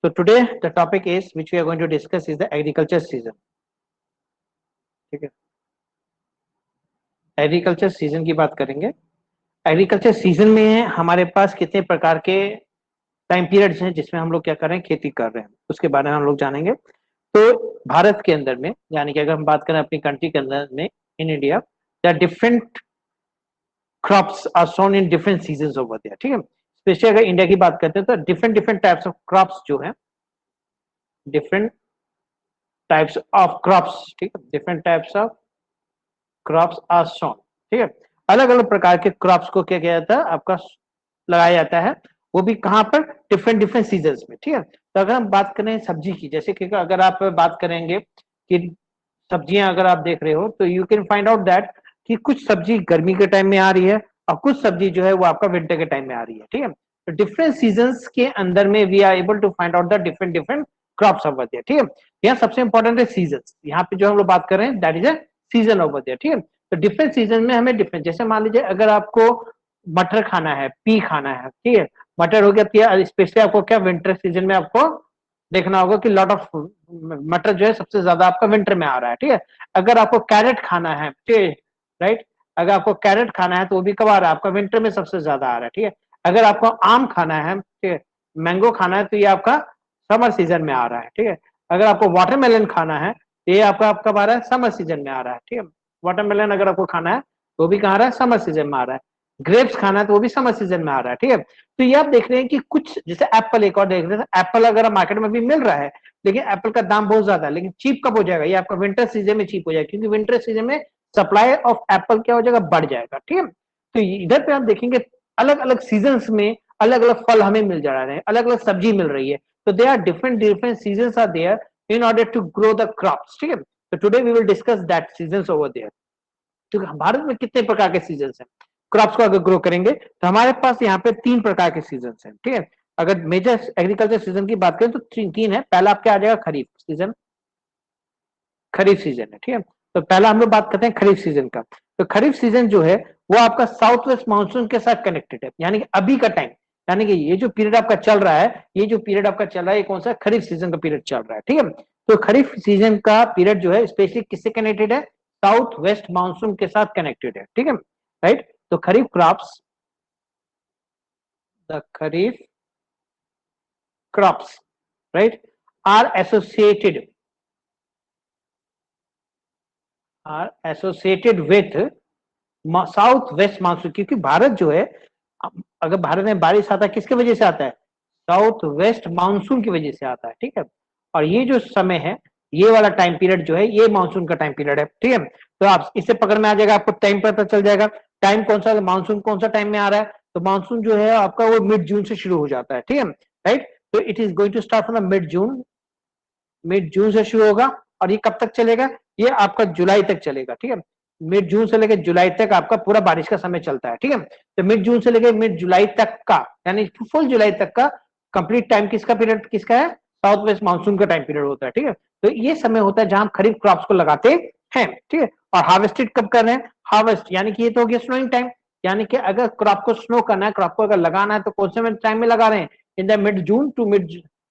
So today the topic is which we are going to discuss is the agriculture season. ठीक है, agriculture season की बात करेंगे। Agriculture season में हमारे पास कितने प्रकार के टाइम पीरियड्स हैं जिसमें हम लोग क्या कर रहे हैं, खेती कर रहे हैं, उसके बारे में हम लोग जानेंगे। तो भारत के अंदर में यानी कि अगर हम बात करें अपनी कंट्री के अंदर में, in India there are different crops are sown in different seasons over there. ठीक है, स्पेशली अगर इंडिया की बात करते हैं तो different different types of crops जो है, डिफरेंट टाइप्स ऑफ क्रॉप्स, ठीक है, different types of crops are sown. ठीक है, अलग अलग प्रकार के क्रॉप्स को क्या किया जाता है, आपका लगाया जाता है, वो भी कहां पर, डिफरेंट डिफरेंट सीजन्स में। ठीक है, तो अगर हम बात करें सब्जी की, जैसे कि अगर आप बात करेंगे कि सब्जियां अगर आप देख रहे हो तो you can find out that कि कुछ सब्जी गर्मी के टाइम में आ रही है और कुछ सब्जी जो है वो आपका विंटर के टाइम में आ रही है। ठीक है, तो डिफरेंट सीजन्स के अंदर में we are able to find out the different different crops over there. ठीक है, यहाँ सबसे इंपॉर्टेंट है सीजन्स, यहाँ पे जो हम लोग बात कर रहे हैं that is a season over there. ठीक है, तो डिफरेंट सीजन में हमें डिफरेंट, जैसे मान लीजिए अगर आपको मटर खाना है, पी खाना है, ठीक है, मटर हो गया, स्पेशली आपको क्या विंटर सीजन में आपको देखना होगा कि लॉट ऑफ मटर जो है सबसे ज्यादा आपका विंटर में आ रहा है। ठीक है, अगर आपको कैरेट खाना है, ठीक है, राइट, अगर आपको कैरेट खाना है तो वो भी कब आ रहा है, आपका विंटर में सबसे ज्यादा आ रहा है। ठीक है, अगर आपको आम खाना है, ठीक है, मैंगो खाना है तो ये आपका समर सीजन में आ रहा है। ठीक है, अगर आपको वाटरमेलन खाना है तो ये आपका कब आ रहा है, समर सीजन में आ रहा है। ठीक है, वाटरमेलन अगर आपको खाना है तो वो भी कहाँ आ रहा है, समर सीजन में आ रहा है। ग्रेप्स खाना है तो वो भी समर सीजन में आ रहा है। ठीक है, तो ये आप देख रहे हैं कि कुछ, जैसे एप्पल एक और देख रहे हैं, एप्पल अगर मार्केट में भी मिल रहा है लेकिन एप्पल का दाम बहुत ज्यादा है, लेकिन चीप कब हो जाएगा, ये आपका विंटर सीजन में चीप हो जाएगा, क्योंकि विंटर सीजन में सप्लाई ऑफ एप्पल क्या हो जाएगा, बढ़ जाएगा। ठीक है, तो इधर पे आप देखेंगे अलग अलग सीजन में अलग अलग फल हमें मिल जा रहे हैं, अलग अलग सब्जी मिल रही है। तो they are different different season are there in order to grow the crops. ठीक है, तो today we will discuss that season over there. तो भारत में कितने प्रकार के सीजन हैं, क्रॉप्स को अगर ग्रो करेंगे तो हमारे पास यहाँ पे 3 प्रकार के सीजन हैं। ठीक है, अगर मेजर एग्रीकल्चर सीजन की बात करें तो तीन है। पहला आपके आ जाएगा खरीफ सीजन, खरीफ सीजन है। ठीक है, तो पहला हम लोग बात करते हैं खरीफ सीजन का। तो खरीफ सीजन जो है वो आपका साउथ वेस्ट मानसून के साथ कनेक्टेड है, यानी कि अभी का टाइम, यानी कि ये जो पीरियड आपका चल रहा है, ये जो पीरियड आपका चल रहा है, ये कौन सा, खरीफ सीजन का पीरियड चल रहा है। ठीक है, तो खरीफ सीजन का पीरियड जो है स्पेशली किससे कनेक्टेड है, साउथ वेस्ट मानसून के साथ कनेक्टेड है। ठीक है, राइट, तो kharif crops, the kharif crops, right, are associated with south west monsoon, क्योंकि भारत जो है, अगर भारत में बारिश आता है किसकी वजह से आता है, साउथ वेस्ट मानसून की वजह से आता है। ठीक है, और ये जो समय है, ये वाला टाइम पीरियड जो है, ये मानसून का टाइम पीरियड है। ठीक है, तो आप इससे पकड़ में आ जाएगा, आपको टाइम पता चल जाएगा टाइम कौन सा, मानसून कौन सा टाइम में आ रहा है। तो मानसून जो है आपका वो मिड जून से शुरू हो जाता है। ठीक है, राइट, तो it is going to start from mid June, mid June से शुरू होगा और ये कब तक चलेगा, ये आपका जुलाई तक चलेगा। ठीक है, मिड जून से लेकर जुलाई तक आपका पूरा बारिश का समय चलता है। ठीक है, तो मिड जून से लेकर मिड जुलाई तक का, यानी फुल जुलाई तक का कंप्लीट टाइम किसका पीरियड, किसका है, साउथ वेस्ट मानसून का टाइम पीरियड होता है। ठीक है, तो ये समय होता है जहां हम खरीफ क्रॉप्स को लगाते हैं। ठीक है, और हार्वेस्टेड कब कर रहे हैं, हार्वेस्ट यानी कि ये तो हो गया स्नोइंग टाइम, यानी कि अगर क्रॉप को स्नो करना है, क्रॉप को अगर लगाना है तो कौन से टाइम में लगा रहे हैं, in the mid June to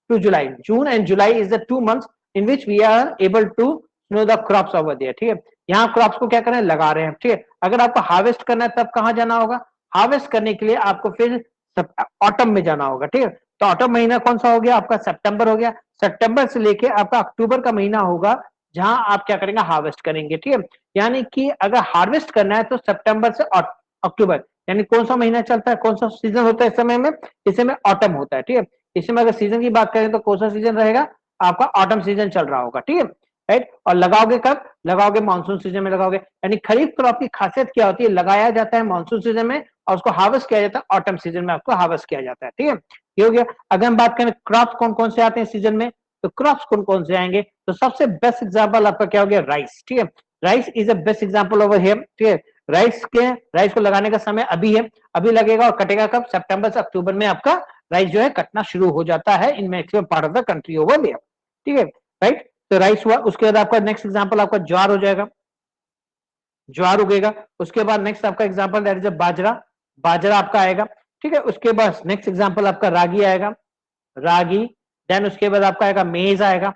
July. June and July is the 2 months in which we are able to know the crops over there। ठीक है, यहाँ क्रॉप्स को क्या कर रहे हैं, लगा रहे हैं। ठीक है, अगर आपको हार्वेस्ट करना है तब कहाँ जाना होगा, हार्वेस्ट करने के लिए आपको फिर ऑटम में जाना होगा। ठीक है, तो ऑटम महीना कौन सा हो गया आपका, सितंबर हो गया। सितंबर से लेके आपका अक्टूबर का महीना होगा जहां आप क्या करेंगे, हार्वेस्ट करेंगे। ठीक है, यानी कि अगर हार्वेस्ट करना है तो सितंबर से अक्टूबर, यानी कौन सा महीना चलता है, कौन सा सीजन होता है इस समय में, इस समय ऑटम होता है। ठीक है, इसमें अगर सीजन की बात करें तो कौन सा सीजन रहेगा, आपका ऑटम सीजन चल रहा होगा। ठीक है, राइट, और लगाओगे कब, लगाओगे मानसून सीजन में लगाओगे। यानी खरीफ क्रॉप की खासियत क्या होती है, लगाया जाता है मानसून सीजन में और उसको हार्वेस्ट किया जाता है ऑटम सीजन में, आपको हार्वेस्ट किया जाता है। ठीक है, ये हो गया। अगर हम बात करें क्रॉप्स कौन कौन से आते हैं सीजन में, तो क्रॉप्स कौन कौन से आएंगे, तो सबसे बेस्ट एग्जाम्पल आपका क्या हो गया, राइस। ठीक है, rice is a best example over here. ठीक है, राइस को लगाने का समय अभी है, अभी लगेगा और कटेगा कब, सितंबर से अक्टूबर में आपका राइस जो है कटना शुरू हो जाता है in maximum part of the country over there. ठीक है, राइट, तो राइस हुआ। उसके बाद आपका नेक्स्ट एग्जांपल आपका ज्वार हो जाएगा, ज्वार उगेगा। उसके बाद नेक्स्ट आपका एग्जांपल दैट इज अ बाजरा, बाजरा आपका आएगा। ठीक है, उसके बाद नेक्स्ट एग्जांपल आपका रागी आएगा, रागी, देन उसके बाद आपका आएगा मेज आएगा,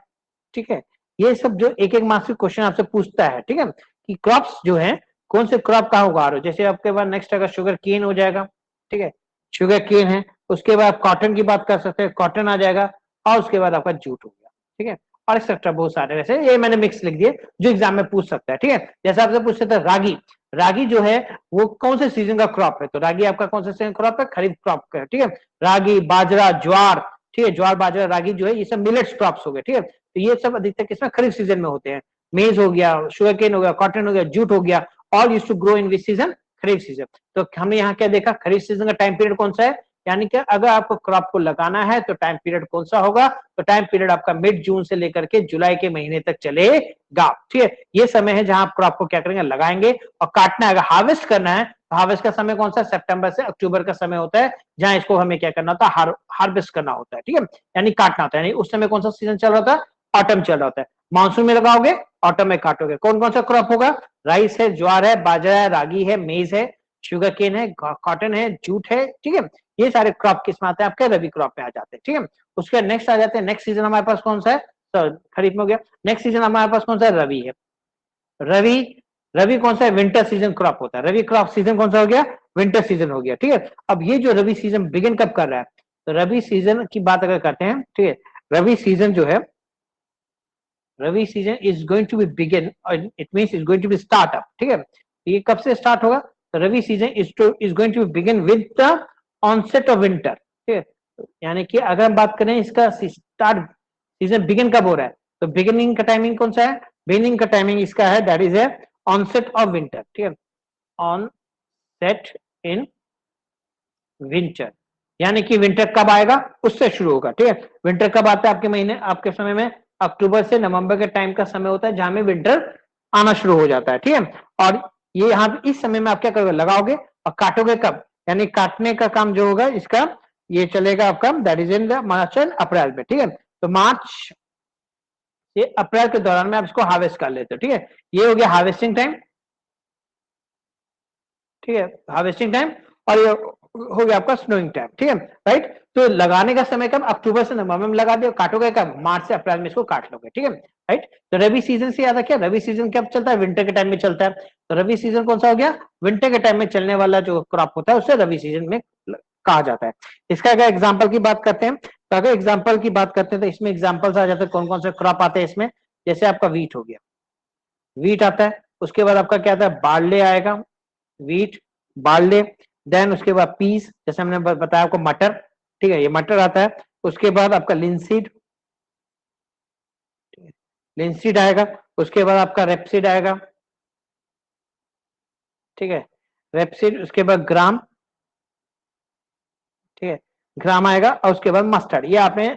ठीक है। ये सब जो एक एक मार्क्स के क्वेश्चन आपसे पूछता है, ठीक है, कि क्रॉप्स जो है कौन से क्रॉप कहाँ उगा रहे हो। जैसे आपके बाद नेक्स्ट आएगा शुगर केन हो जाएगा, ठीक है, शुगर केन है। उसके बाद कॉटन की बात कर सकते हैं, कॉटन आ जाएगा, और उसके बाद आपका जूट हो गया, ठीक है, और एक्सेट्रा बहुत सारे। वैसे ये मैंने मिक्स लिख दिए जो एग्जाम में पूछ सकता है, ठीक है। जैसे आपसे पूछ सकते हैं रागी, रागी जो है वो कौन से सीजन का क्रॉप है, तो रागी आपका कौन सा सीजन क्रॉप है, खरीफ क्रॉप का है, ठीक है। रागी, बाजरा, ज्वार, ठीक है, ज्वार, बाजरा, रागी जो है ये सब मिलेट्स क्रॉप्स हो गए, ठीक है। तो ये सब अधिकतर किसमें, खरीफ सीजन में होते हैं। मेज हो गया, शुगर केन हो गया, कॉटन हो गया, जूट हो गया, all used to grow in which season, kharif season. तो हमने यहाँ क्या देखा, खरीफ सीजन का टाइम पीरियड कौन सा है, यानी कि अगर आपको क्रॉप को लगाना है तो टाइम पीरियड कौन सा होगा, तो टाइम पीरियड आपका मिड जून से लेकर के जुलाई के महीने तक चलेगा, ठीक है। ये समय है जहां आप क्रॉप को क्या करेंगे, लगाएंगे, और काटना है, अगर हार्वेस्ट करना है तो हार्वेस्ट का समय कौन सा, सितंबर से अक्टूबर का समय होता है, जहां इसको हमें क्या करना होता है, हार्वेस्ट करना होता है, ठीक है, यानी काटना होता है। यानी उस समय कौन सा सीजन चल रहा था, ऑटम चल रहा होता है। मानसून में लगाओगे, ऑटम में काटोगे। कौन कौन सा क्रॉप होगा, राइस है, ज्वार है, बाजरा है, रागी है, मेज है, शुगर केन है, कॉटन है, जूट है, ठीक है। ये सारे क्रॉप किस में आते हैं, आपके रबी क्रॉप में आ जाते हैं, ठीक है। उसके नेक्स्ट आ जाते हैं, नेक्स्ट सीजन हमारे पास कौन सा है, तो खरीफ में हो गया। नेक्स्ट सीजन हमारे पास कौन सा है, रबी है। रवि, रवि कौन सा है, विंटर सीजन क्रॉप होता है। रवि क्रॉप सीजन कौन सा हो गया, विंटर सीजन हो गया, ठीक है। अब ये जो रवि सीजन बिगिन कब कर रहा है, तो रवि सीजन की बात अगर करते हैं, ठीक है, रवि सीजन जो है, rabi season is going to be begin, it means is going to be start up, ठीक है। ये कब से स्टार्ट होगा, तो rabi season is going to be begin with the onset of winter, ठीक है। यानी कि अगर हम बात करें इसका स्टार्ट सीजन बिगिन कब हो रहा है, तो बिगिनिंग का टाइमिंग कौन सा है, बिगिनिंग का टाइमिंग इसका है that is a onset of winter, ठीक है, ऑन सेट इन विंटर, यानी कि विंटर कब आएगा उससे शुरू होगा, ठीक है। विंटर कब आता है आपके महीने, आपके समय में अक्टूबर से नवंबर के टाइम का समय होता है जहां में विंटर आना शुरू हो जाता है, ठीक है। और ये यहाँ इस समय में आप क्या करोगे, लगाओगे, और काटोगे कब, यानी काटने का काम जो होगा इसका ये चलेगा आपका that is in the March and April में, ठीक है। तो मार्च से अप्रैल के दौरान में आप इसको हार्वेस्ट कर लेते हो, ठीक है। ये हो गया हार्वेस्टिंग टाइम, ठीक है, हार्वेस्टिंग टाइम। और ये हो गया आपका स्नोइंग टाइम, ठीक है, राइट। तो लगाने का समय कब, अक्टूबर से नवंबर में लगा दो, काटोगे कब, मार्च से अप्रैल में इसको काट लोगे, ठीक है, राइट। तो रबी सीजन से याद रखिए, रबी सीजन कब चलता है, विंटर के टाइम में चलता है। तो रबी सीजन कौन सा हो गया, विंटर के टाइम में चलने वाला जो क्रॉप होता है उसे रबी सीजन में कहा जाता है। इसका अगर एग्जाम्पल की बात करते हैं, तो अगर एग्जाम्पल की बात करते हैं तो इसमें एग्जाम्पल्स आ जाते हैं कौन कौन से क्रॉप आते हैं इसमें। जैसे आपका वीट हो गया, वीट आता है। उसके बाद आपका क्या आता है, बार्ले आएगा, वीट, बार्ले। देन उसके बाद पीस, जैसे हमने बताया आपको मटर, ठीक है, ये मटर आता है। उसके बाद आपका लिंसीड, लिंसीड आएगा। उसके बाद आपका रेपसीड आएगा, ठीक है, रेपसीड। उसके बाद ग्राम, ठीक है, ग्राम आएगा। और उसके बाद मस्टर्ड। ये आपने,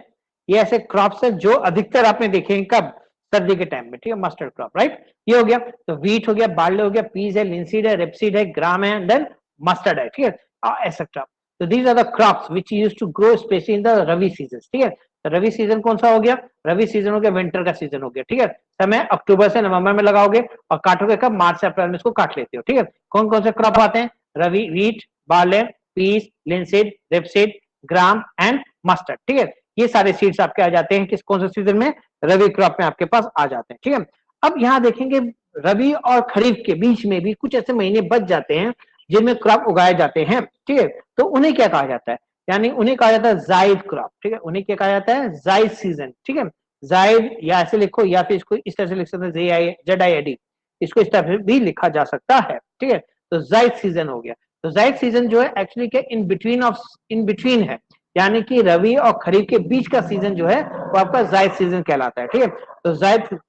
ये ऐसे क्रॉप्स है जो अधिकतर आपने देखे कब, सर्दी के टाइम में, ठीक है, मस्टर्ड क्रॉप, राइट। ये हो गया, तो वीट हो गया, बार्ले हो गया, पीस है, लिंसीड है, रेपसीड है, ग्राम है, देन मस्टर्ड है, ठीक है, एसेट्रा। तो these are the crops which used to grow specially in the rabi season, ठीक है। तो रबी सीजन कौन सा हो गया, रबी सीजन हो गया विंटर का सीजन हो गया, ठीक है। समय अक्टूबर से नवंबर में लगाओगे, और काटोगे कब, मार्च से अप्रैल में इसको काट लेते हो, ठीक है। कौन कौन से क्रॉप आते हैं, rabi, wheat, barley, peas, linseed, rapeseed, gram and mustard, ठीक है। ये सारे सीड्स आपके आ जाते हैं किस, कौन से सीजन में, रबी क्रॉप में आपके पास आ जाते हैं, ठीक है। अब यहाँ देखेंगे रबी और खरीफ के बीच में भी कुछ ऐसे महीने बच जाते हैं जिनमें क्रॉप उगाए जाते हैं, ठीक है। तो उन्हें क्या कहा जाता है, यानी उन्हें कहा जाता है जायद क्रॉप, ठीक है। उन्हें क्या कहा जाता है, जायद सीजन, ठीक है। जायद या ऐसे लिखो, या फिर इसको इस तरह से लिख सकते हैं, ZID, इसको इस तरह से भी लिखा जा सकता है, ठीक है। तो जायद सीजन हो गया। तो जायद सीजन जो है एक्चुअली क्या in between of, in between है, यानी कि रबी और खरीफ के बीच का सीजन जो है वो आपका जायद सीजन कहलाता है, ठीक है। तो जायद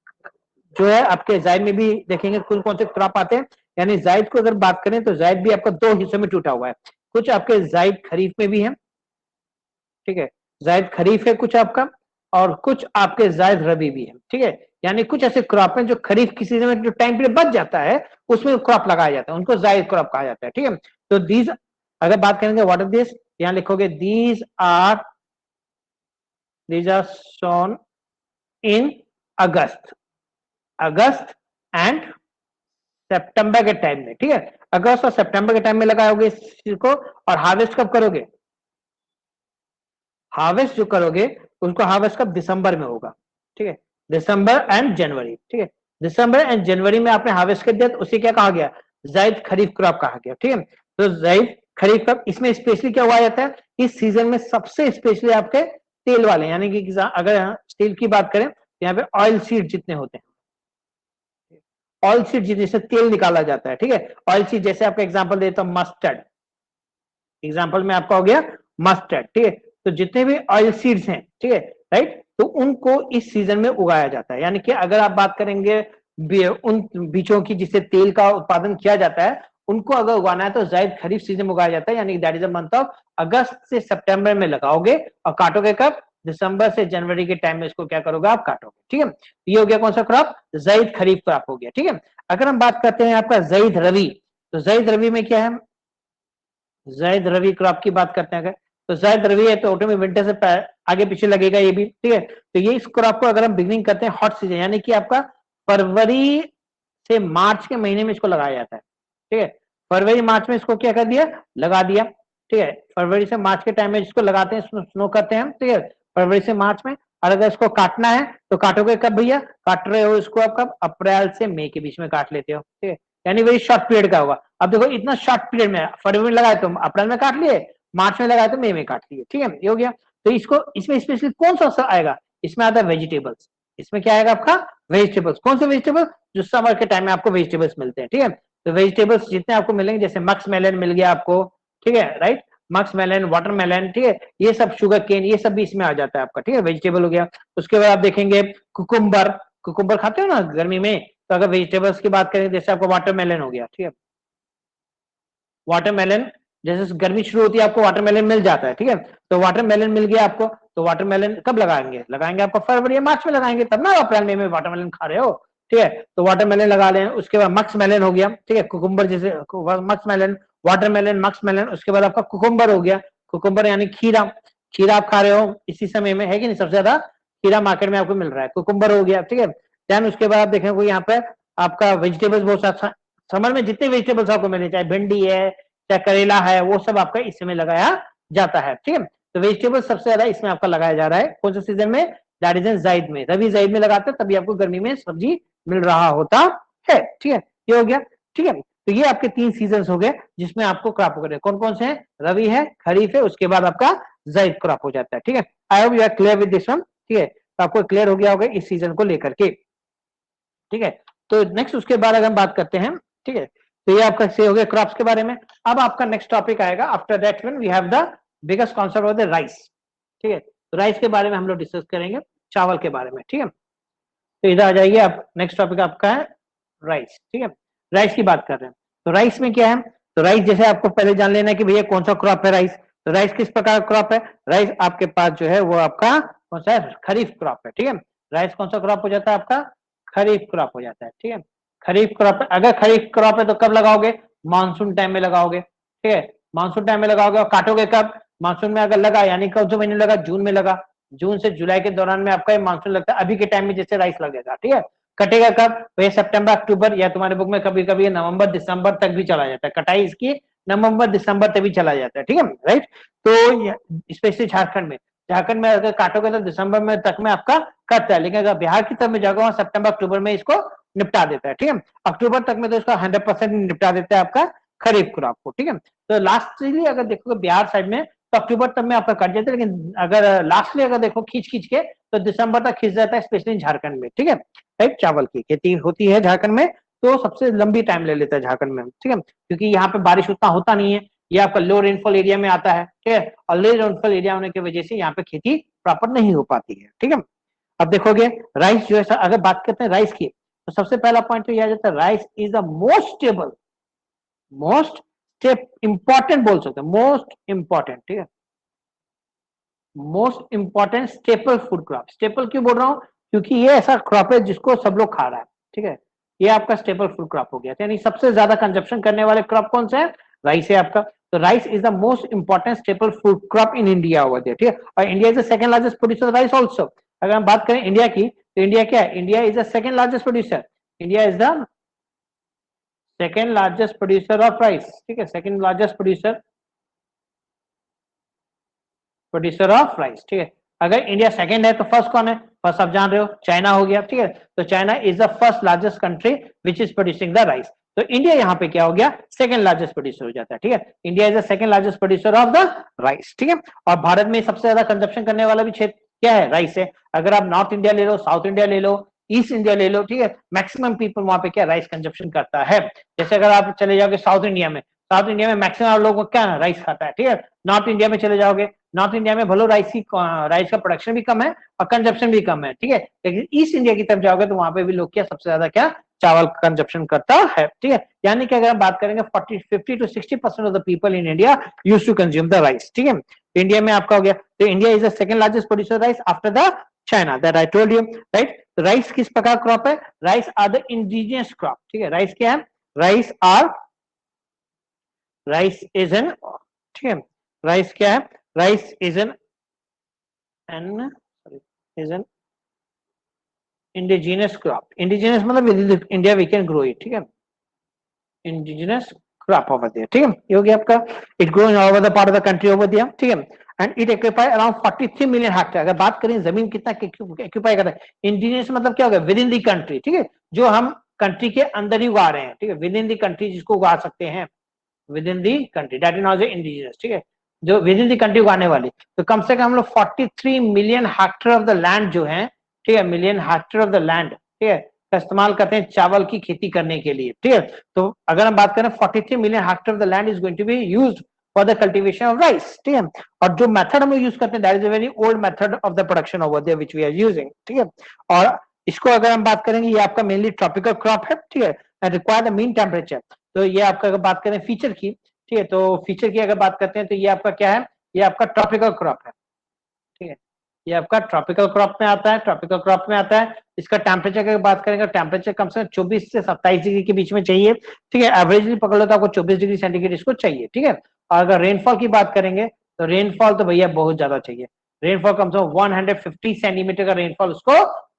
जो है आपके जायद में भी देखेंगे कौन कौन से क्रॉप आते हैं। यानी जायद को अगर बात करें तो जायद भी आपका दो हिस्सों में टूटा हुआ है। कुछ आपके जायद खरीफ में भी है, ठीक है, जायद खरीफ है कुछ आपका, और कुछ आपके जायद रबी भी है, ठीक है। यानी कुछ ऐसे क्रॉप हैं जो खरीफ की सीजन में जो टाइम पीरियड बच जाता है उसमें क्रॉप लगाया जाता है, उनको जायद क्रॉप कहा जाता है, ठीक है। तो दीज, अगर बात करेंगे व्हाट आर दिस, यहां लिखोगे these are sown in August, August and सितंबर के टाइम में, ठीक है। अगस्त और सितंबर के टाइम में लगाओगे इस चीज को, और हार्वेस्ट कब करोगे, हार्वेस्ट जो करोगे उसको हार्वेस्ट कब, दिसंबर में होगा, ठीक है, दिसंबर एंड जनवरी, ठीक है, दिसंबर एंड जनवरी में आपने हार्वेस्ट कर दिया तो उसे क्या कहा गया, जायद खरीफ क्रॉप कहा गया, ठीक है। तो जायद खरीफ क्रॉप, इसमें स्पेशली क्या हुआ जाता है, इस सीजन में सबसे स्पेशली आपके तेल वाले, यानी कि अगर तेल की बात करें तो यहाँ पे ऑयल सीड जितने होते हैं, ऑयल सीड जिससे तेल निकाला जाता है, ठीक है, ऑयल सीड जैसे आपका एग्जांपल देता हूं, मस्टर्ड, एग्जांपल में आपका हो गया मस्टर्ड, ठीक है। तो जितने भी ऑयल सीड्स हैं, ठीक है, राइट, तो उनको इस सीजन में उगाया जाता है, यानी कि अगर आप बात करेंगे उन बीजों की जिससे तेल का उत्पादन किया जाता है, उनको अगर उगाना है तो जायद खरीफ सीजन में उगाया जाता है, यानी कि that is a month of अगस्त से सितंबर में लगाओगे और काटोगे कब, दिसंबर से जनवरी के टाइम में इसको क्या करोगे, आप काटोगे, ठीक है। ये हो गया कौन सा क्रॉप, जायद खरीफ क्रॉप हो गया, ठीक है। अगर हम बात करते हैं आपका जायद रवि, तो जायद रवि में क्या है, जायद रवि क्रॉप की बात करते हैं अगर, तो जायद रवि है तो ऑटोमेटिक विंटर से आगे पीछे लगेगा ये भी, ठीक है। तो ये इस क्रॉप को अगर हम बिगनिंग करते हैं हॉट सीजन, यानी कि आपका फरवरी से मार्च के महीने में इसको लगाया जाता है, ठीक है, फरवरी मार्च में इसको क्या कर दिया, लगा दिया, ठीक है, फरवरी से मार्च के टाइम में इसको लगाते हैं, स्नो करते हैं, ठीक है, फरवरी से मार्च में। और अगर इसको काटना है तो काटोगे कब भैया, काट रहे हो इसको आप कब, अप्रैल से मई के बीच में काट लेते हो, ठीक है, यानी वेरी शॉर्ट पीरियड का होगा। अब देखो इतना शॉर्ट पीरियड में, फरवरी में लगाए तो अप्रैल में काट लिए, मार्च में लगाए तो मई में काट लिए, ठीक है, ये हो गया। तो इसको, इसमें स्पेशली कौन सा असर आएगा, इसमें आता है वेजिटेबल्स, इसमें क्या आएगा आपका, वेजिटेबल्स, कौन से वेजिटेबल्स, जो समर के टाइम में आपको वेजिटेबल्स मिलते हैं, ठीक है। तो वेजिटेबल्स जितने आपको मिलेंगे, जैसे मक्स मेलन मिल गया आपको, ठीक है, राइट, मक्स मेलन, वाटरमेलन, ठीक है, ये सब, शुगर केन, ये सब भी इसमें आ जाता है आपका, ठीक है, वेजिटेबल हो गया। उसके बाद आप देखेंगे कुकुम्बर, कुकुम्बर खाते हो ना गर्मी में, तो अगर वेजिटेबल्स की बात करें जैसे आपको वाटरमेलन हो गया, ठीक है, वाटरमेलन, जैसे गर्मी शुरू होती है आपको वाटरमेलन मिल जाता है, ठीक है, तो वाटरमेलन मिल गया आपको, तो वाटरमेलन कब लगाएंगे, लगाएंगे आपको फरवरी या मार्च में लगाएंगे, तब ना अप्रैल मई में वाटरमेलन खा रहे हो, ठीक है, तो वाटरमेलन लगा लें। उसके बाद मक्स मेलन हो गया, ठीक है, कुकुम्बर जैसे मक्स मेलन, वाटरमेलन, मक्स मेलन, उसके बाद आपका कुकुम्बर हो गया, कुकुम्बर यानी खीरा, खीरा आप खा रहे हो इसी समय में, है कि नहीं, सबसे ज्यादा खीरा मार्केट में आपको मिल रहा है, कुकुम्बर हो गया, ठीक है। देन उसके बाद आप देखेंगे यहाँ पे आपका वेजिटेबल्स बहुत सारा, समर में जितने वेजिटेबल्स आपको मिले, चाहे भिंडी है, चाहे करेला है, वो सब आपका इस समय लगाया जाता है, ठीक है। तो वेजिटेबल सबसे ज्यादा इसमें आपका लगाया जा रहा है, कौन से सीजन में, दैट इज इन जायद में, रबी जायद में लगाते हैं, तभी आपको गर्मी में सब्जी मिल रहा होता है, ठीक है, ये हो गया, ठीक है। तो ये आपके 3 सीजन हो गए जिसमें आपको क्रॉप वगैरह कौन कौन से हैं, रवि है, खरीफ है, उसके बाद आपका जायद क्रॉप हो जाता है, ठीक है। I hope you are clear with this one, ठीक है, तो आपको क्लियर हो गया होगा इस सीजन को लेकर के, ठीक है। तो नेक्स्ट उसके बाद अगर हम बात करते हैं, ठीक है, तो ये आपका से हो गया क्रॉप्स के बारे में। अब आपका नेक्स्ट टॉपिक आएगा, after that one we have the biggest concept of the rice, ठीक है, तो राइस के बारे में हम लोग डिस्कस करेंगे, चावल के बारे में, ठीक है। तो इधर आ जाइए आप, नेक्स्ट टॉपिक आपका है राइस, ठीक है, राइस की बात कर रहे हैं। तो राइस में क्या है, तो राइस जैसे आपको पहले जान लेना है कि भैया कौन सा क्रॉप है राइस, तो राइस किस प्रकार का क्रॉप है, राइस आपके पास जो है वो आपका कौन सा है, खरीफ क्रॉप है, ठीक है, राइस कौन सा क्रॉप हो जाता है आपका, खरीफ क्रॉप हो जाता है, ठीक है, खरीफ क्रॉप। अगर खरीफ क्रॉप है तो कब लगाओगे, मानसून टाइम में लगाओगे, ठीक है, मानसून टाइम में लगाओगे और काटोगे कब, मानसून में अगर लगा, यानी कौन से महीने लगा, जून में लगा, जून से जुलाई के दौरान में आपका मानसून लगता है, अभी के टाइम में जैसे राइस लगेगा, ठीक है, कटेगा कब, तो ये सितंबर अक्टूबर, या तुम्हारे बुक में कभी कभी नवंबर दिसंबर तक भी चला जाता है, कटाई इसकी नवंबर दिसंबर तक भी चला जाता है, ठीक है, राइट। तो स्पेशली झारखंड में, झारखंड में अगर काटोगे तो दिसंबर में तक में आपका कटता है, लेकिन अगर बिहार की तरफ में जाओगे वहां सितंबर अक्टूबर में इसको निपटा देता है, ठीक है, अक्टूबर तक में तो इसका 100% निपटा देता है आपका खरीफ क्रॉप को, ठीक है। तो लास्टली अगर देखोगे बिहार साइड में तो अक्टूबर तक में आपका कट जाता है, लेकिन अगर लास्टली अगर देखो खींच खींच के तो दिसंबर तक खींच जाता है, स्पेशली झारखंड में, ठीक है, राइट, चावल की खेती होती है झारखंड में, तो सबसे लंबी टाइम ले लेता है झारखंड में, ठीक है, क्योंकि यहाँ पे बारिश उतना होता नहीं है, ये आपका लो रेनफॉल एरिया में आता है, ठीक है, और लो रेनफॉल एरिया होने की वजह से यहाँ पे खेती प्रॉपर नहीं हो पाती है, ठीक है। अब देखोगे राइस जो है, अगर बात करते हैं राइस की, तो सबसे पहला पॉइंट तो यह आ जाता है, rice is the most stable, most step important बोल सकते हैं, मोस्ट इंपॉर्टेंट, ठीक है, most important staple food crop. Staple क्यों बोल रहा हूं, क्योंकि ये ऐसा क्रॉप है जिसको सब लोग खा रहा है, ठीक है, ये आपका स्टेपल फूड क्रॉप हो गया, यानी सबसे ज्यादा कंजप्शन करने वाले क्रॉप कौन सा है, राइस है आपका। तो rice is the most important staple food crop in India over there, ठीक है, और India is the second largest producer rice also. अगर हम बात करें इंडिया की, तो इंडिया क्या है, India is the second largest producer, India is the second largest producer of rice, ठीक है, second largest producer of rice, ठीक है। अगर इंडिया सेकंड है तो फर्स्ट कौन है? फर्स्ट आप जान रहे हो, चाइना हो गया, ठीक है। तो China is the first largest country which is producing the rice. तो इंडिया यहाँ पे क्या हो गया? सेकंड लार्जेस्ट प्रोड्यूसर हो जाता है, ठीक है। India is the second largest producer of the rice, ठीक है। और भारत में सबसे ज्यादा कंजप्शन करने वाला भी क्षेत्र क्या है? राइस है। अगर आप नॉर्थ इंडिया ले लो, साउथ इंडिया ले लो, ईस्ट इंडिया ले लो, ठीक है, मैक्सिमम पीपल वहां पे क्या राइस कंजप्शन करता है। जैसे अगर आप चले जाओगे साउथ इंडिया में, साउथ इंडिया में मैक्सिमम लोग क्या राइस खाता है, ठीक है। नॉर्थ इंडिया में चले जाओगे, नॉर्थ इंडिया में भलो राइस का प्रोडक्शन भी कम है और कंजप्शन भी कम है, ठीक है। लेकिन ईस्ट इंडिया की तरफ जाओगे तो वहां पे भी लोग क्या सबसे ज्यादा क्या चावल कंजप्शन करता है, ठीक है। यानी कि अगर हम बात करेंगे 50 to 60% of the people in India use to consume the rice, ठीक है। इंडिया में आपका हो गया, तो India is the second largest producer rice after the China, that I told you, right. Rice किस प्रकार क्रॉप है? Rice are the indigenous crop, ठीक है। राइस क्या है? राइस इज एन, ठीक है, राइस क्या है? Rice is an is an indigenous crop. Indigenous मतलब within India we can grow it, ठीक है। इंडिजिनियस क्रॉप ओवर देयर, ठीक है। ये हो गया आपका, it grow in all over the part of the country over there, ठीक है। And it occupy around 43 million hectare. अगर बात करें जमीन कितना ऑक्यूपाई करता है, इंडिजिनियस मतलब क्या होगा? विद इन द कंट्री, ठीक है, जो हम कंट्री के अंदर ही उगा रहे हैं, ठीक है, विद इन द कंट्री जिसको उगा सकते हैं, with in the country, that is not indigenous, ठीक है, जो विद इन दी कंट्री उगाने वाली। तो कम से कम हम लोग 43 million hectare of the land जो है, ठीक है, million hectare of the land, ठीक है, का इस्तेमाल करते हैं चावल की खेती करने के लिए, ठीक है। तो अगर हम बात करें 43 million hectare of the land is going to be used for the cultivation of rice, ठीक है। और जो मेथड हम यूज करते हैं that is a very old method of the production over there which we are using, ठीक है। और इसको अगर हम बात करेंगे, ये आपका मेनली ट्रॉपिकल क्रॉप है, ठीक है, and require the mean temperature. तो ये आपका अगर बात करें फीचर की, ठीक है, तो फीचर की अगर बात करते हैं तो ये आपका क्या है? ये आपका ट्रॉपिकल क्रॉप है, ठीक है। ये आपका ट्रॉपिकल क्रॉप में आता है, ट्रॉपिकल क्रॉप में आता है। इसका टेम्परेचर की बात करेंगे, टेम्परेचर कम से कम 24 से 27 डिग्री के बीच में चाहिए, ठीक है। एवरेजली पकड़ लो तो आपको 24 डिग्री सेंटीग्रेड इसको चाहिए, ठीक है। और अगर रेनफॉल की बात करेंगे तो रेनफॉल तो भैया बहुत ज्यादा चाहिए। रेनफॉल कम से कम 150 सेंटीमीटर का रेनफॉल उसको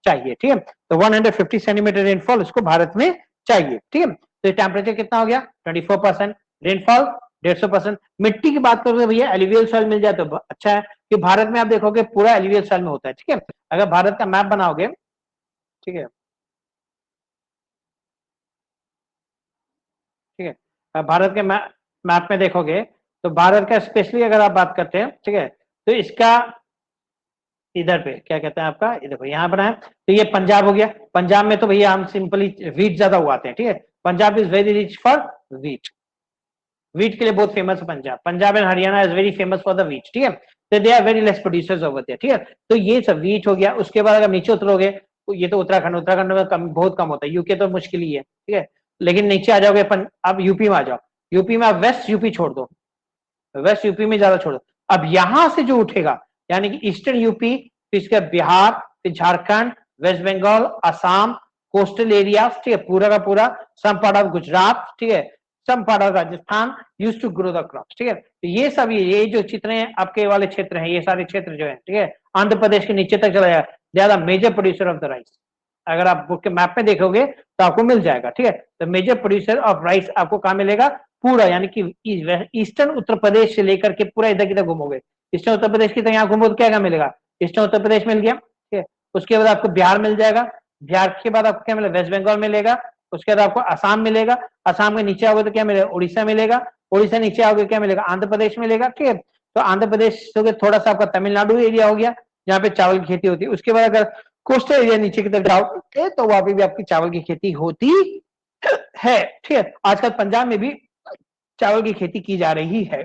चाहिए, ठीक है। तो 150 सेंटीमीटर रेनफॉल उसको भारत में चाहिए, ठीक है। तो टेम्परेचर कितना हो गया? 24%, रेनफॉल 150%। मिट्टी की बात करोगे भैया एलुवियल सॉइल मिल जाए तो अच्छा है, कि भारत में आप देखोगे पूरा एलुवियल सॉइल में होता है, ठीक है। अगर भारत का मैप बनाओगे, ठीक है, ठीक है, भारत के मैप में देखोगे तो भारत का स्पेशली अगर आप बात करते हैं, ठीक है, तो इसका इधर पे क्या कहते हैं आपका, इधर पे यहाँ बनाए तो ये पंजाब हो गया। पंजाब में तो भैया हम सिंपली वीट ज्यादा उगाते हैं, ठीक है। Punjab is very rich for wheat, wheat के लिए बहुत फेमस है Punjab. Punjab and Haryana is very famous for the wheat, ठीक है। तो they are very less producers over there, ठीक है। तो ये सब वीट हो गया। उसके बाद अगर नीचे उतरोगे तो ये तो उत्तराखंड, उत्तराखंड में कम, बहुत कम होता है। यूके तो मुश्किल ही है, ठीक है। लेकिन नीचे आ जाओगे अब यूपी में आ जाओ, यूपी में आप वेस्ट यूपी छोड़ दो, वेस्ट यूपी में ज्यादा छोड़ दो। अब यहां से जो उठेगा यानी कि ईस्टर्न यूपी, फिर इसके बिहार, फिर Jharkhand, West Bengal, Assam, coastal area, ठीक है, पूरा का पूरा, सम पार्ट ऑफ गुजरात, ठीक है, some part of Rajasthan use to grow the crops, ठीक है। तो ये सब ये जो चित्र हैं आपके वाले क्षेत्र हैं, ये सारे क्षेत्र जो है, ठीक है, आंध्र प्रदेश के नीचे तक चला जाएगा, they are the major producer of the rice. अगर आप बुक के मैप में देखोगे तो आपको मिल जाएगा, ठीक है। तो मेजर प्रोड्यूसर ऑफ राइस आपको कहाँ मिलेगा? पूरा यानी कि ईस्टर्न उत्तर प्रदेश से लेकर के पूरा इधर किधर घूमोगे, ईस्टर्न उत्तर प्रदेश की तरह यहाँ घूमोगे तो क्या मिलेगा? ईस्टर्न उत्तर प्रदेश मिल गया, ठीक है। उसके बाद आपको बिहार मिल जाएगा, बिहार के बाद आपको क्या मिलेगा? वेस्ट बंगाल मिलेगा। उसके बाद आपको असम मिलेगा, असम के नीचे आओगे तो क्या मिलेगा? उड़ीसा मिलेगा, उड़ीसा नीचे आओगे क्या मिलेगा? आंध्र प्रदेश मिलेगा, ठीक है। तो आंध्र प्रदेश से थोड़ा सा आपका तमिलनाडु एरिया हो गया जहाँ पे चावल की खेती होती है। उसके बाद अगर कोस्टल एरिया नीचे की तरफ जाओगे तो वहां पे भी आपकी चावल की खेती होती है, ठीक है। आजकल पंजाब में भी चावल की खेती की जा रही है,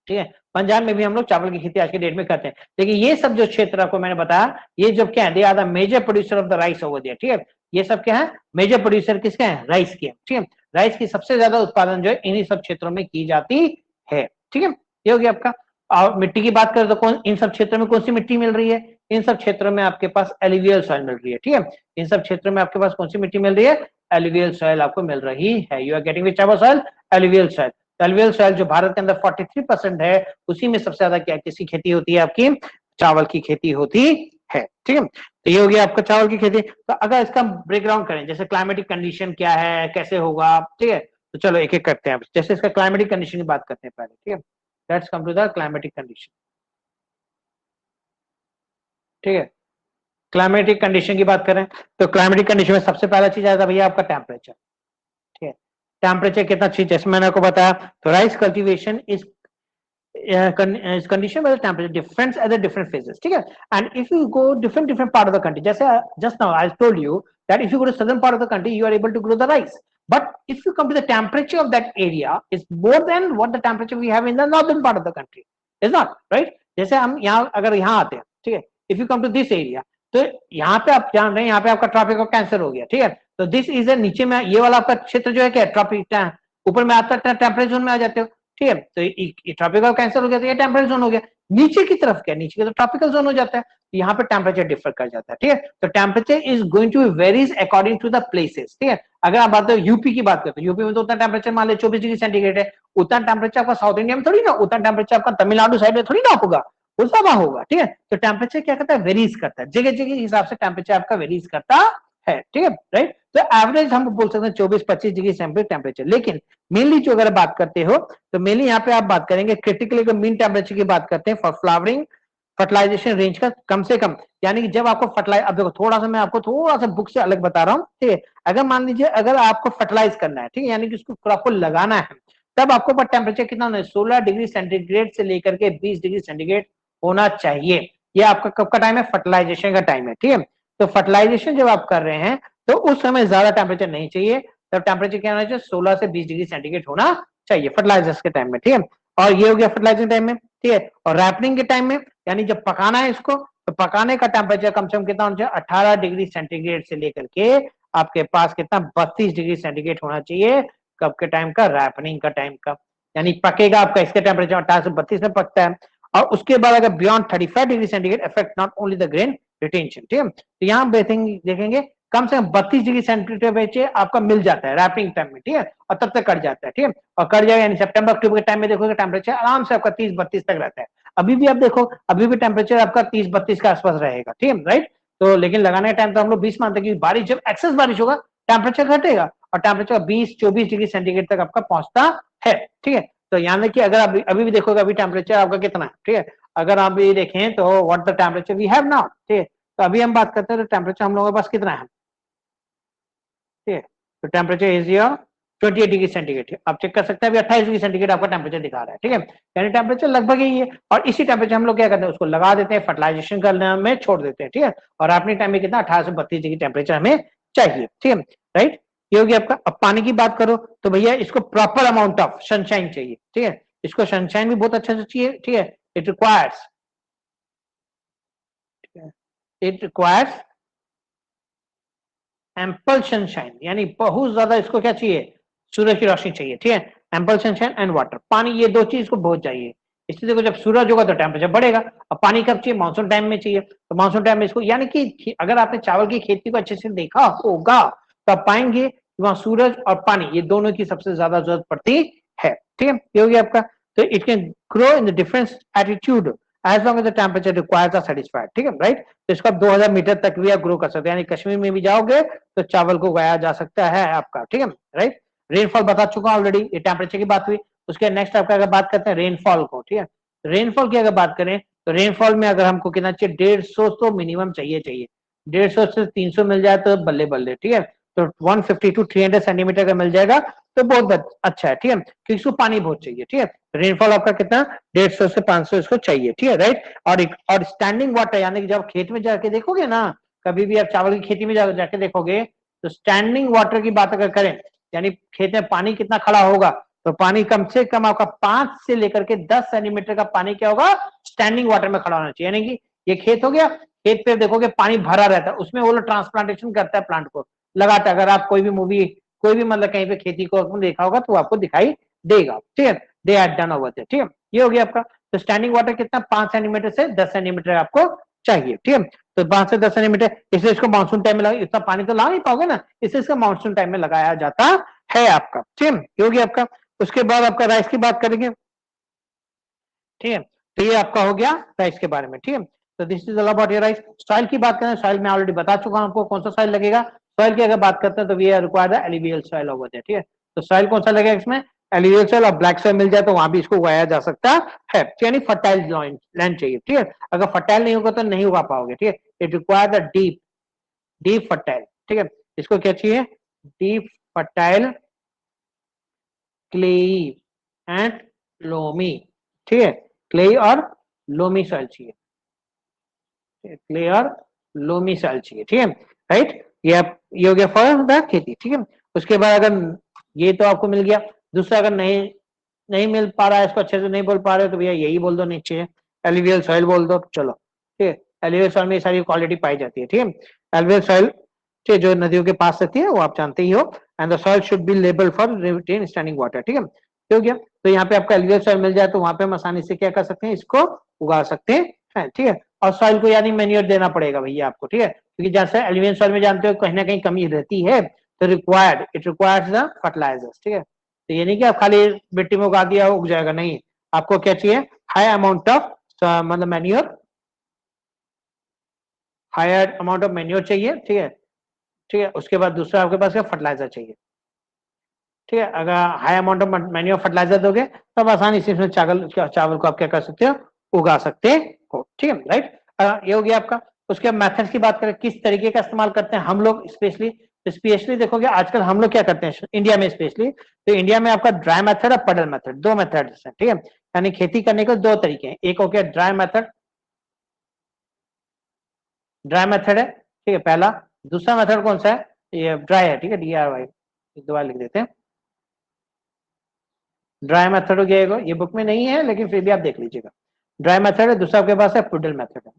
ठीक है। पंजाब में भी हम लोग चावल की खेती आज के डेट में करते हैं। लेकिन ये सब जो क्षेत्र आपको मैंने बताया, ये जो क्या है, they are the major producer of the rice over there, ठीक है। ये सब क्या है? मेजर प्रोड्यूसर किसके हैं? राइस के, ठीक है। राइस की सबसे ज्यादा उत्पादन जो है इन्हीं सब क्षेत्रों में की जाती है, ठीक है। ये हो गया आपका। और मिट्टी की बात करें तो कौन इन सब क्षेत्रों में कौन सी मिट्टी मिल रही है? इन सब क्षेत्रों में आपके पास एलुवियल सॉइल मिल रही है, ठीक है। इन सब क्षेत्रों में आपके पास कौन सी मिट्टी मिल रही है? एलुवियल सॉइल आपको मिल रही है। You are getting which type of soil? Alluvial soil. Alluvial soil जो भारत के अंदर 43% है, उसी में सबसे ज्यादा क्या किसकी खेती होती है? आपकी चावल की खेती होती है, ठीक है। तो ये हो गया आपका चावल की खेती। तो अगर इसका ब्रेकडाउन करें, जैसे क्लाइमेटिक कंडीशन क्या है, कैसे होगा, ठीक है, तो चलो एक एक करते हैं। जैसे इसका क्लाइमेटिक कंडीशन की बात करते हैं पहले, ठीक है। Let's come to the climatic condition. ठीक है। क्लाइमेटिक कंडीशन की बात करें तो क्लाइमेटिक कंडीशन में सबसे पहला चीज आता है भैया आपका टेम्परेचर। ठीक है, टेम्परेचर कितना चीज, जैसे मैंने आपको बताया, तो rice cultivation is is conditioned by the temperature difference at the different phases. ठीक है, and if you go different part of the country, जैसे just now I told you that if you go to southern part of the country you are able to grow the rice, but if you come to the temperature of that area is more than what the temperature we have in the northern part of the country, is not right? जैसे हम यहाँ अगर यहाँ आते हैं, ठीक है, if you come to this area, तो यहाँ पे आप जान रहे हैं यहाँ पे आपका ट्रॉपिक ऑफ कैंसर हो गया। ठीक है, तो दिस इज नीचे में ये वाला आपका क्षेत्र जो है क्या ट्रॉपिक, ऊपर में आता है टेम्परेचर जोन में आ जाते हो। ठीक है, तो ये ट्रॉपिकल कैंसर हो गया तो ये टेम्परेचर जोन हो गया। नीचे की तरफ क्या, नीचे की तरफ ट्रॉपिकल जोन हो जाता है, तो यहाँ पे टेम्परेचर डिफर कर जाता है। ठीक है, तो temperature is going to varies according to the places. ठीक है, अगर आप बात करें यूपी की बात करते हैं, यूपी में तो उतना टेम्परेचर मान ले 24 डिग्री सेंटीग्रेड है, उतना टेम्परेचर आपका साउथ इंडिया में थोड़ी ना, उतना टेम्परेचर आपका तमिलनाडु साइड में थोड़ी ना होगा, वो ज्यादा होगा। ठीक है, तो टेम्परेचर क्या करता है, वेरीज करता है, जगह जगह के हिसाब से टेम्परेचर आपका वेरीज करता है। ठीक है, राइट, तो एवरेज हम बोल सकते हैं 24-25 डिग्री टेम्परेचर। लेकिन मेनली जो अगर बात करते हो तो मेनली यहाँ पे आप बात करेंगे क्रिटिकली मीन टेम्परेचर की बात करते हैं फॉर फ्लावरिंग फर्टिलाइजेशन रेंज का कम से कम, यानी कि जब आपको फर्टिलाइज, अब देखो थोड़ा सा मैं आपको थोड़ा सा बुक से अलग बता रहा हूँ। ठीक है, अगर मान लीजिए अगर आपको फर्टिलाइज करना है, ठीक है, यानी कि उसको क्रॉप को लगाना है, तब आपको पर टेम्परेचर कितना होना है, 16 डिग्री सेंटीग्रेड से लेकर के 20 डिग्री सेंटीग्रेड होना चाहिए। ये आपका कब का टाइम है, फर्टिलाइजेशन का टाइम है। ठीक है, तो फर्टिलाइजेशन जब आप कर रहे हैं तो उस समय ज्यादा टेम्परेचर नहीं चाहिए, तब टेम्परेचर क्या होना चाहिए, 16 से 20 डिग्री सेंटीग्रेड होना चाहिए फर्टिलाइजर्स के टाइम में। ठीक है, और ये हो गया फर्टिलाइजिंग टाइम में। ठीक है, और रैपनिंग के टाइम में, यानी जब पकाना है इसको, तो पकाने का टेम्परेचर कम से कम कितना होना चाहिए, 18 डिग्री सेंटीग्रेड से लेकर के आपके पास कितना 32 डिग्री सेंटीग्रेड होना चाहिए, कब के टाइम का, रैपनिंग का टाइम का, यानी पकेगा आपका, इसके टेम्परेचर 18 से 32 में पकता है। और उसके बाद अगर beyond 35 degree centigrade affect not only the grain retention. ठीक है, तो यहाँ देखेंगे कम से कम 32 डिग्री सेंटीग्रेड टेम्परेचर आपका मिल जाता है रैपिंग टाइम में। ठीक है, और तब तक कट जाता है। ठीक है, और कट जाएगा यानी सितंबर अक्टूबर के टाइम में देखोगे टेम्परेचर आराम से आपका 30-32 तक रहता है। अभी भी आप देखो, अभी भी टेम्परेचर आपका 30-32 के आसपास रहेगा। ठीक है, राइट, तो लेकिन लगाने का टाइम तो हम लोग 20 मानते हैं, क्योंकि बारिश जब एक्सेस बारिश होगा टेम्परेचर घटेगा और टेम्परेचर 20-24 डिग्री सेंटीग्रेड तक आपका पहुंचता है। ठीक है, तो यानी कि अगर अभी भी देखोगे अभी टेम्परेचर आपका कितना है। ठीक है, अगर आप ये देखें तो what the temperature we have now. ठीक है, तो अभी हम बात करते हैं तो टेम्परेचर हम लोगों के पास कितना है। ठीक है, तो temperature is your 28 degree centigrade. आप चेक कर सकते हैं अभी 28 डिग्री सेंटीग्रेड आपका टेम्परेचर दिखा रहा है। ठीक है, यानी टेम्परेचर लगभग यही है, और इसी टेम्परेचर हम लोग क्या करते हैं, उसको लगा देते हैं, फर्टिलाइजेशन करने में छोड़ देते हैं। ठीक है, और अपने टाइम में कितना 18 से 32 डिग्री टेम्परेचर हमें चाहिए। ठीक है, राइट, ये होगी आपका। अब पानी की बात करो तो भैया इसको प्रॉपर अमाउंट ऑफ सनशाइन चाहिए। ठीक है, इसको सनशाइन भी बहुत अच्छा से चाहिए। ठीक है, इट रिक्वायर्स एम्पल सनशाइन, यानी बहुत ज्यादा इसको क्या चाहिए, सूरज की रोशनी चाहिए। ठीक है, एम्पल सनशाइन एंड वाटर, पानी, ये दो चीज को बहुत चाहिए। इसलिए देखो जब सूरज होगा तो टेम्परेचर बढ़ेगा। अब पानी कब चाहिए, मानसून टाइम में चाहिए, तो मानसून टाइम में इसको, यानी कि अगर आपने चावल की खेती को अच्छे से देखा होगा तो आप पाएंगे कि वहां सूरज और पानी ये दोनों की सबसे ज्यादा जरूरत पड़ती है। ठीक है, ये हो गया आपका। तो it can grow in the different attitude as long as the temperature requires are satisfied. ठीक है, राइट, तो इसको आप 2000 मीटर तक भी आप ग्रो कर सकते हैं, यानी कश्मीर में भी जाओगे तो चावल को उगाया जा सकता है आपका। ठीक है, राइट, रेनफॉल बता चुका ऑलरेडी, ये टेम्परेचर की बात हुई। उसके नेक्स्ट आपका अगर बात करते हैं रेनफॉल को। ठीक है, रेनफॉल की अगर बात करें तो रेनफॉल में अगर हमको कितना चाहिए, 150 तो मिनिमम चाहिए 150 से 300 मिल जाए तो बल्ले बल्ले। ठीक है, तो 150 to 300 सेंटीमीटर का मिल जाएगा तो बहुत अच्छा है। ठीक है, क्योंकि इसको पानी बहुत चाहिए। ठीक है, रेनफॉल आपका कितना 150 से 500 इसको चाहिए। ठीक है, राइट, और स्टैंडिंग वाटर, यानी कि जब खेत में जाके देखोगे ना, कभी भी आप चावल की खेती में जाके देखोगे तो स्टैंडिंग वाटर की बात अगर करें, यानी खेत में पानी कितना खड़ा होगा, तो पानी कम से कम आपका 5 से लेकर के 10 सेंटीमीटर का पानी क्या होगा, स्टैंडिंग वाटर में खड़ा होना चाहिए। यानी कि ये खेत हो गया, खेत पे देखोगे पानी भरा रहता है, उसमें वो लोग ट्रांसप्लांटेशन करता है प्लांट को लगाता है। अगर आप कोई भी मूवी, कोई भी मतलब कहीं पे खेती को देखा होगा तो आपको दिखाई देगा। ठीक है, they had done over there. ठीक है, ये हो गया आपका। तो स्टैंडिंग वाटर कितना 5 सेंटीमीटर से 10 सेंटीमीटर आपको चाहिए। ठीक है, तो 5 से 10 सेंटीमीटर, इसलिए इसको मानसून टाइम में लगा, इतना पानी तो ला नहीं पाओगे ना, इसलिए इसका मानसून टाइम में लगाया जाता है आपका। ठीक है, ये हो गया आपका। उसके बाद आपका राइस की बात करेंगे। ठीक है, तो ये आपका हो गया राइस के बारे में। ठीक है, तो this is all about your rice. Soil की बात करें, सॉइल में ऑलरेडी बता चुका हूं आपको कौन सा सॉइल लगेगा। सॉइल की अगर बात करते हैं तो we are required alluvial soil over there. ठीक है, तो सॉइल कौन सा लगेगा इसमें, एलुवियल सॉइल और ब्लैक सॉइल मिल जाए तो वहां भी इसको उगाया जा सकता है, यानी फर्टाइल लैंड चाहिए, ठीक है। अगर फर्टाइल नहीं होगा तो नहीं उगा पाओगे, ठीक है। It require the deep deep fertile, ठीक है। इसको क्या चाहिए, deep fertile clayey and loamy, ठीक है। क्लेई और लोमी सॉइल चाहिए, क्ले और लोमी सॉइल चाहिए, ठीक है, राइट। ये हो गया फॉर द खेती, ठीक है। उसके बाद अगर ये तो आपको मिल गया, दूसरा अगर नहीं नहीं मिल पा रहा है, इसको अच्छे से नहीं बोल पा रहे हो तो भैया यही बोल दो नीचे, एलुवियल सॉइल बोल दो, चलो, ठीक है। एलुवियल सॉइल में ये सारी क्वालिटी पाई जाती है, ठीक है। एलुवियल सॉइल, ठीक है, जो नदियों के पास रहती है वो आप जानते ही हो। And the soil should be लेबल फॉर रिटेन स्टैंडिंग वाटर, ठीक है, हो गया। तो यहाँ पे आपका एलुवियल सॉइल मिल जाए तो वहां पे हम आसानी से क्या कर सकते हैं, इसको उगा सकते हैं, ठीक है। और सॉइल को यानी मैन्योर देना पड़ेगा भैया आपको, ठीक है, क्योंकि जैसे एलुवियल सॉइल में जानते हो कहीं ना कहीं कमी रहती है, तो इट रिक्वायर्स द फर्टिलाइजर्स, ठीक है। तो ये नहीं कि आप खाली मिट्टी में उगा दिया उग जाएगा, नहीं, आपको क्या चाहिए, हाई अमाउंट ऑफ मतलब manure, higher amount of manure चाहिए, ठीक है, ठीक है। उसके बाद दूसरा आपके पास क्या, फर्टिलाइजर चाहिए, ठीक है। अगर high amount of manure fertiliser दोगे तब आसानी से इसमें चावल चावल को आप क्या कर सकते हो, उगा सकते हो, ठीक है, राइट। ये हो गया आपका। उसके मेथड्स की बात करें, किस तरीके का इस्तेमाल करते हैं हम लोग, स्पेशली देखोगे आजकल हम लोग क्या करते हैं इंडिया में स्पेशली, तो इंडिया में आपका ड्राई मेथड और पडल मेथड, दो मेथड है, ठीक है। यानी खेती करने के दो तरीके हैं, एक हो गया ड्राई मेथड है, ठीक है, पहला। दूसरा मेथड कौन सा है, ये ड्राई है, ठीक है, DRY, दोबारा लिख देते हैं। ड्राई मेथड हो गया, ये बुक में नहीं है लेकिन फिर भी आप देख लीजिएगा, ड्राई मेथड है। दूसरा आपके पास है पुडल मेथड है,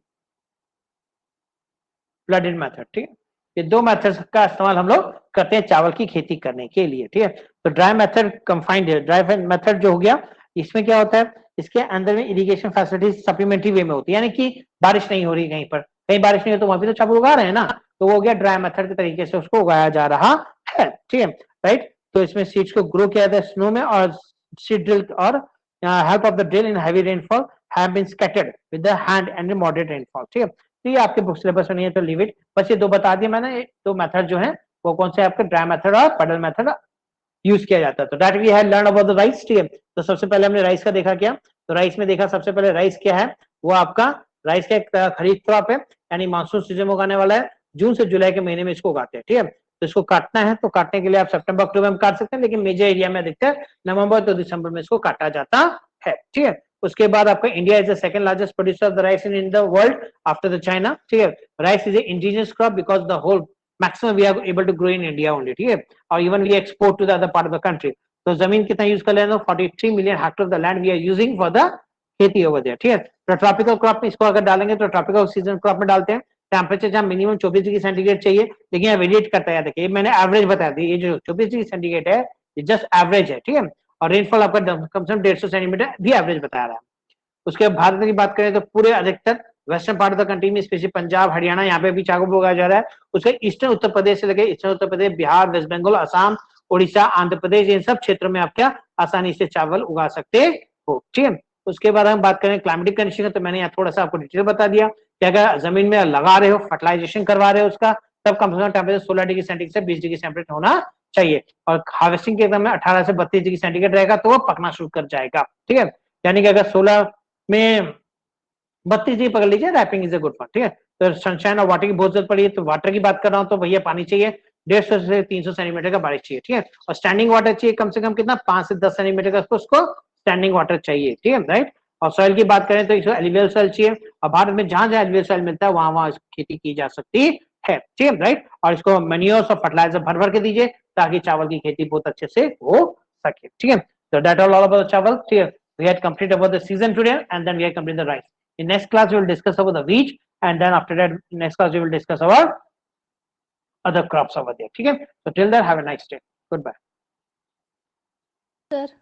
फ्लडेड मेथड, ठीक है। ये दो मेथड का इस्तेमाल हम लोग करते हैं चावल की खेती करने के लिए, ठीक है। तो ड्राई मेथड कंफाइंड है, ड्राई मेथड जो हो गया, इसमें क्या होता है, इसके अंदर में इरिगेशन फैसिलिटीज सप्लीमेंट्री वे में होती है, यानी कि बारिश नहीं हो रही कहीं पर, कहीं बारिश नहीं हो तो वहां भी तो चावल उगा रहे हैं ना, तो वो हो गया ड्राई मेथड के तरीके से उसको उगाया जा रहा है, ठीक है, राइट। तो इसमें सीड्स को ग्रो किया जाता है स्नो में, और सीड ड्रिल और help of the drill in heavy rainfall have been scattered with the hand and moderate rainfall, ठीक है। तो ये आपके बुक सिलेबस में नहीं है तो लीव इट, बस ये दो बता दिए मैंने, दो मेथड जो है वो कौन से आपके, ड्राई मेथड और पडल मेथड यूज किया जाता है। तो that we have learn about the rice, ठीक है। तो सबसे पहले हमने राइस का देखा, क्या तो राइस में देखा सबसे पहले राइस क्या है, वो आपका राइस का एक खरीफ क्रॉप है, यानी मानसून सीजन में उगाने वाला है, जून से जुलाई के महीने में इसको उगाते हैं, ठीक है। तो इसको काटना है तो काटने के लिए आप सितंबर अक्टूबर में काट सकते हैं, लेकिन मेजर एरिया में अधिकतर नवंबर तो दिसंबर में इसको काटा जाता है, ठीक है। उसके बाद आपका India is the second largest producer of the rice in the world after the China, ठीक है। Rice is a indigenous crop because the whole maximum we are able to grow in India only, ठीक है, और even we export to the other part of the country. तो जमीन कितना use कर लेना, 43 million hectare of the land we are using for the खेती over there, ठीक है। तो ट्रॉपिकल क्रॉप में इसको अगर डालेंगे तो ट्रॉपिकल सीजन क्रॉप में डालते हैं, टेम्परेचर जहां मिनिमम 24 डिग्री सेंटीग्रेड चाहिए, लेकिन यहाँ वेरिएट करता है, देखिए मैंने एवरेज बता दी, ये जो 24 डिग्री सेंटीग्रेड है ये जस्ट एवरेज है, ठीक है। और रेनफॉल आपका कम से कम 150 सेंटीमीटर भी एवरेज बता रहा है। उसके भारत की बात करें तो पूरे अधिकतर western part of the country में स्पेशली पंजाब हरियाणा यहाँ पे भी चावल उगाया जा रहा है। उसके ईस्टर्न उत्तर प्रदेश से लेकर ईस्टर्न उत्तर प्रदेश, बिहार, वेस्ट बंगाल, असम, उड़ीसा, आंध्र प्रदेश, इन सब क्षेत्रों में आप क्या आसानी से चावल उगा सकते हो, ठीक है। उसके बाद हम बात करें क्लाइमेटिक कंडीशन, तो मैंने यहाँ थोड़ा सा आपको डिटेल बता दिया कि अगर जमीन में लगा रहे हो, फर्टिलाइजेशन करवा रहे हो उसका, तब कम से कम टेम्परेचर 16 डिग्री सेंटीग्रेड से 20 डिग्री सेंटीग्रेड होना चाहिए, और हार्वेस्टिंग के एकदम में 18 से 32 डिग्री सेंटीग्रेड रहेगा तो वो पकना शुरू कर जाएगा, ठीक है। यानी कि अगर 16 में 32 डिग्री पकड़ लीजिए, wrapping is a good for, ठीक है। तो सनशाइन और वाटर की बहुत जरूरत पड़ी है, तो वाटर की बात कर रहा हूँ तो भैया पानी चाहिए 150 से 300 सेंटीमीटर का बारिश चाहिए, ठीक है। और स्टैंडिंग वाटर चाहिए कम से कम कितना, 5 से 10 सेंटीमीटर का उसको स्टैंडिंग वाटर चाहिए, ठीक है, राइट। और सॉइल की बात करें तो इसको एलुवियल सॉइल चाहिए, और भारत में जहां जहां एलुवियल सॉइल मिलता है वहां वहां खेती की जा सकती है, ठीक है, राइट। और इसको मैन्योर्स और फर्टिलाइजर भर भर के दीजिए ताकि चावल की खेती बहुत अच्छे से हो सके, ठीक है। तो दैट ऑल अबाउट चावल, ठीक है। We had completed about the season today, and then we had completed the rice. In next class, we will discuss about the wheat, and then after that, next class we will discuss about other crops over there. ठीक है? So till then, have a nice day. Goodbye. Sir